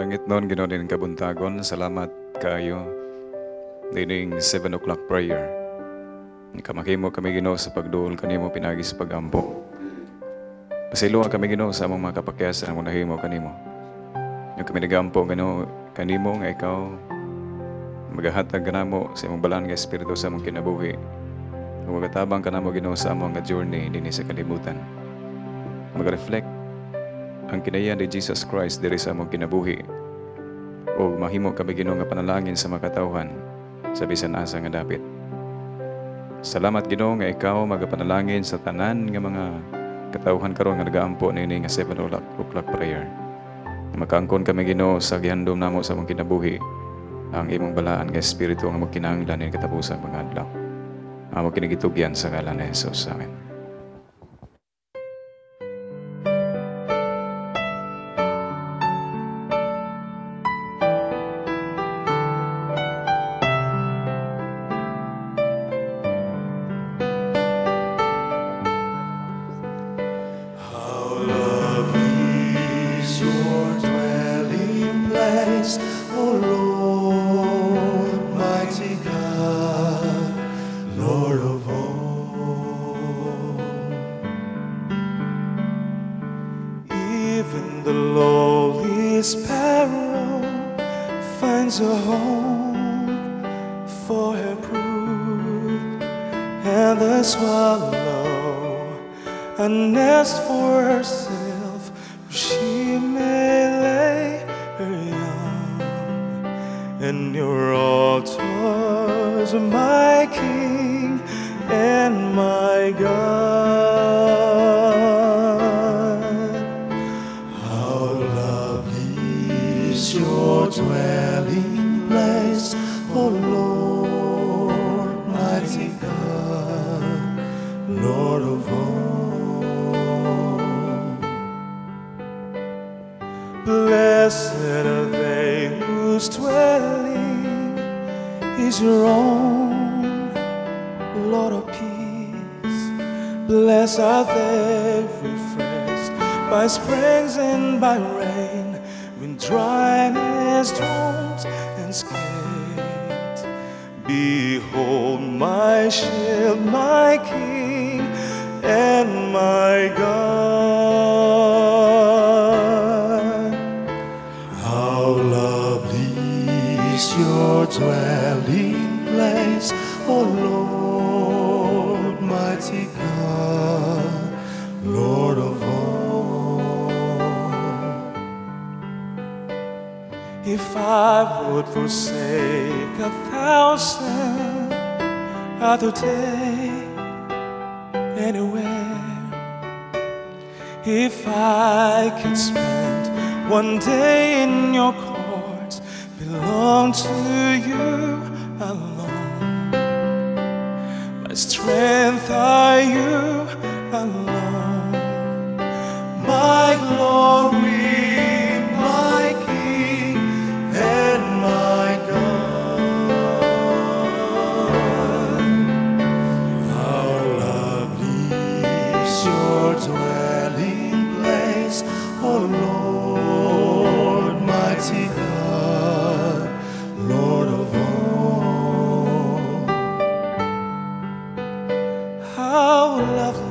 Langit noon, Ginoo din kabuntagon. Salamat kayo. Dining 7 o'clock prayer. Kamakimo kami, Ginoo, sa pagduol kanimo pinagi sa pagampo. Pasiluwa kami, Ginoo, sa among mga kapakyasan ang unahimo kanimo. Yung kami nagampo, Ginoo, kanimo nga ikaw magahatag kanamo sa imong balaan nga espiritu sa among kinabuhi. Kung magatabang kanamo, Ginoo, sa among nga journey dinhi sa kalibutan. Mag-reflect ang kinayan ni Jesus Christ diri sa among kinabuhi. O mahimo kami, Ginoo, nga panalangin sa makatawhan sa bisan asa nga dapit. Salamat, Ginoo, nga ikaw magapanalangin sa tanan nga mga katawhan karon nga nagaampo nini nga 7 o'clock prayer. Makaangkon kami, Ginoo, sa gihandom namo sa among kinabuhi ang imong balaan nga espiritu nga magkinahanglan ni katapusang mga adlaw. Amo kinigitugyan sa ngalan ni Jesus. Amen. Even the lowly sparrow finds a home for her brood, and the swallow a nest for herself where she may lay her young. And your altars, my King and my God. Your dwelling place, O Lord, mighty God, Lord of all. Blessed are they whose dwelling is your own, Lord of peace. Blessed are they refreshed by springs and by rain, when dryness drones and skate. Behold my shield, my King and my God. How lovely is your dwelling place, O Lord, mighty God, Lord of all. If I would forsake 1,000 other day anywhere, if I could spend one day in your courts, belong to you alone. My strength are you alone, my glory. Dwelling place, O Lord, mighty God, Lord of all. How lovely